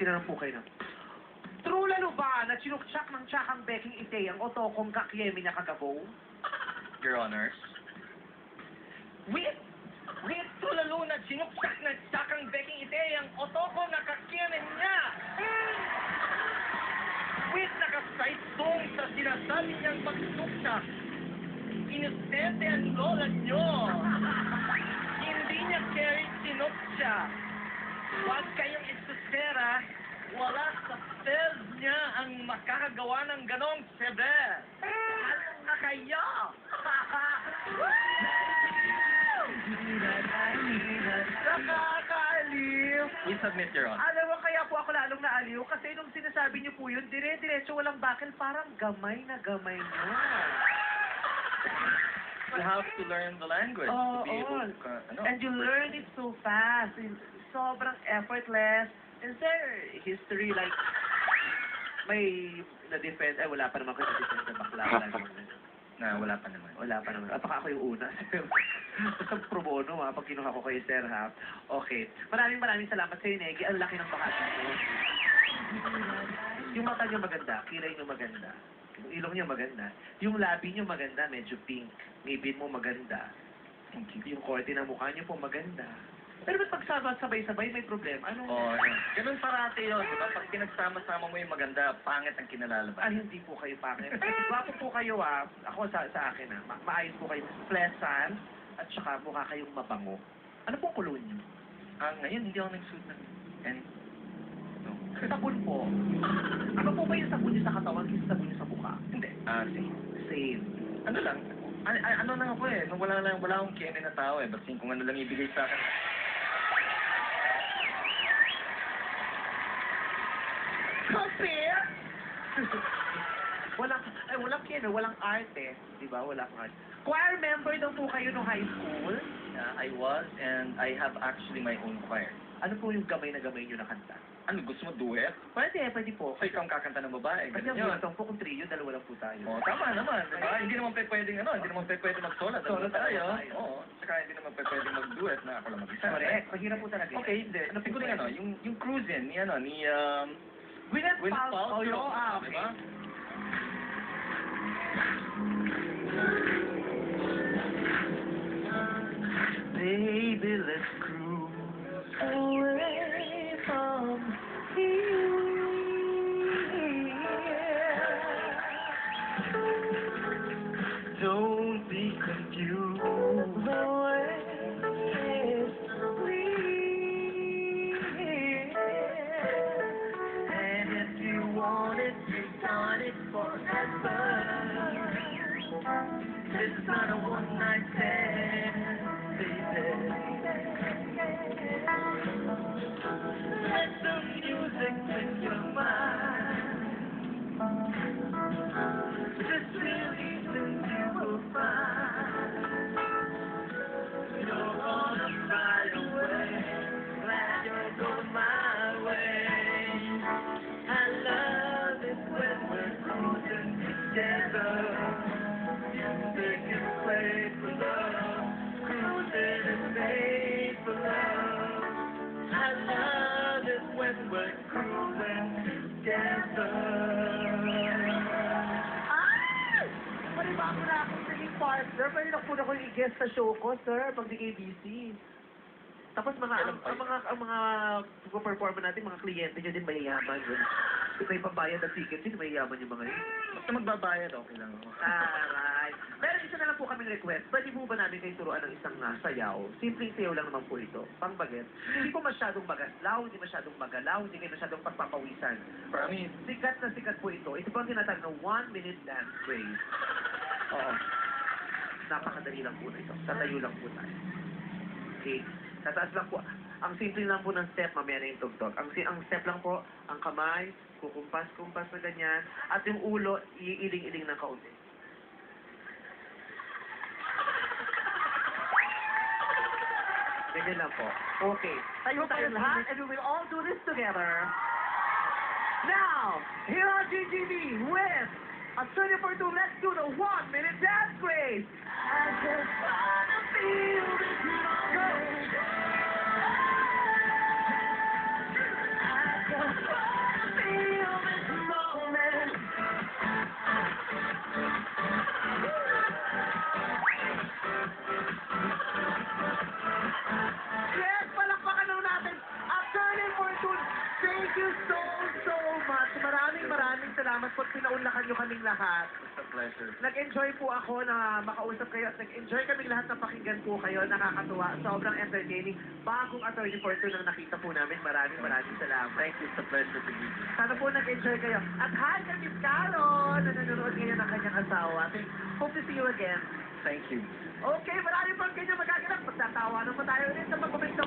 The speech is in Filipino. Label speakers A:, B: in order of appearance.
A: tinanong po kayo na, true lalo ba na chinukchak ng tsakang Beking Ite ang otokong kakyemi niya kagabaw?
B: Your Honors. With true lalo na sinuksak ng tsakang Beking Ite ang otoko na kakyanin niya. With nakasaytong sa sinasabi niyang pagsusuksak. Inustente ang lola niyo. Hindi niya carry sinuksya. Huwag kayong istusera. Wala sa spells niya ang makakagawa ng ganong sever. Alam na kayo!
A: Nakakaaliw!
B: We submit, Your Honor.
A: Alam mo, kaya po ako lalong naaliw kasi nung sinasabi niyo po yun, dire-diretso walang bakil, parang gamay na gamay niyo.
B: You have to learn the language to be able to...
A: And you learn it so fast. Sobrang effortless. Is there history like may na-defend? Ay, wala pa naman kayo na-defend na bakla.
B: Wala pa naman.
A: Wala pa naman. Baka ako yung una. Basta pro bono, pag kinuha ko kayo, sir, ha? Okay. Maraming salamat sa'yo, Negi. Ang laki ng bahagi mo. Yung mata niyo maganda, kilay niyo maganda. Yung ilong niyo maganda. Yung labi niyo maganda, medyo pink. Ngipin mo maganda. Yung korte ng mukha niyo po maganda. Pero ba't pagsama-sabay-sabay may problema? Ano?
B: Ganun parati yun. Diba? Pag pinagsama-sama mo yung maganda, pangit ang kinalalaban.
A: Ay, hindi po kayo pangit. Gwapo po kayo, Ako sa akin, maayos po kayo. Pleasant, at saka mukha kayong mabango. Ano pong kulon niyo?
B: Ngayon, hindi ako nagsuot ng...
A: Sabon po. Ano po ba yung sabon niyo sa katawan kaysa sabon niyo sa mukha?
B: Hindi. Same.
A: Same.
B: Ano lang? Ano lang ako eh. Nung wala akong kene na tao eh. Ba't kung ano lang ibigay sa akin.
A: Compare? walang kino, walang arte. Di ba? Walang arte. Choir member daw po kayo nung high school?
B: I was, and I have actually my own choir.
A: Ano po yung gamay na gamay nyo na kanta?
B: Ano, gusto mo duet?
A: Pwede po.
B: So, ikaw ang kakanta ng babae.
A: Kasi
B: Ganun yun.
A: ang po kung trio, dalawa lang po tayo.
B: Tama naman. Diba? Hindi naman pwedeng mag-solo.
A: Solo tayo.
B: Oo. Saka hindi naman pwedeng mag-duet na ako lang mag-isa.
A: Correct. Mahirap po talaga.
B: Okay, hindi. Siguro yung cruising, ni
A: Gwyneth
B: Paltrow.
A: Paltrow. Okay.
B: Diba?
A: Baby, let's cruise away from here. Don't be confused. The way we and if you want it, you want it forever. It's not a one-night stand. Let the music in your mind. Just believe and you will find you're gonna fly away. Glad you're going my way. I love it when we're cruising together. Music is played for love. Cruising is made for love. I love it when we're cruising together. Ay! Panibago na akong naging partner. Pwede na po na ko i-guest sa show ko, sir, pag di ABC. Tapos ang mga performer natin, mga kliyente nyo din mayayaman. Kung may pambayad at ticket din, mayayaman yung mga yun.
B: Basta magbabayad, okay lang ako.
A: Alright. Pero isa na lang po kami request. Pwede po ba namin kayo turuan ng isang sayaw? Simpleng sayaw lang naman po ito. Pangbaget. Hindi po masyadong magaslaw, hindi masyadong magalaw, hindi kayo masyadong pagpapawisan.
B: Promise.
A: Sikat na sikat po ito. Ito po ang tinatawag na 1-minute dance craze. Oo. Napakadali lang po na ito. Tatayo lang po tayo. Okay. Tataas lang po. Ang simple lang po ng step, mamaya na yung tugtog. Ang step lang po, ang kamay, kukumpas-kumpas na ganyan, at yung ulo, iiling-iling ng kaunti. Ganyan lang po. Okay. Tayo tayo lahat, and we will all do this together. Now, here are GGB with a 34-2. Let's do the 1-minute dance craze. I just wanna feel this go. I just salamat po at pinaunlakan nyo kaming lahat.
B: It's a pleasure.
A: Nag-enjoy po ako na makausap kayo at nag-enjoy kaming lahat na pakinggan po kayo. Nakakatuwa. Sobrang entertaining. Bagong attorney for two na nakita po namin. Maraming salamat.
B: Thank you. It's a pleasure to be here.
A: Sana po nag-enjoy kayo. At hi kay Miss Carol na nanonood ngayon ng kanyang asawa. Hope to see you again.
B: Thank you.
A: Okay, marami pang ganyan magaganap. Magtatawanan pa tayo ulit sa pagbabalik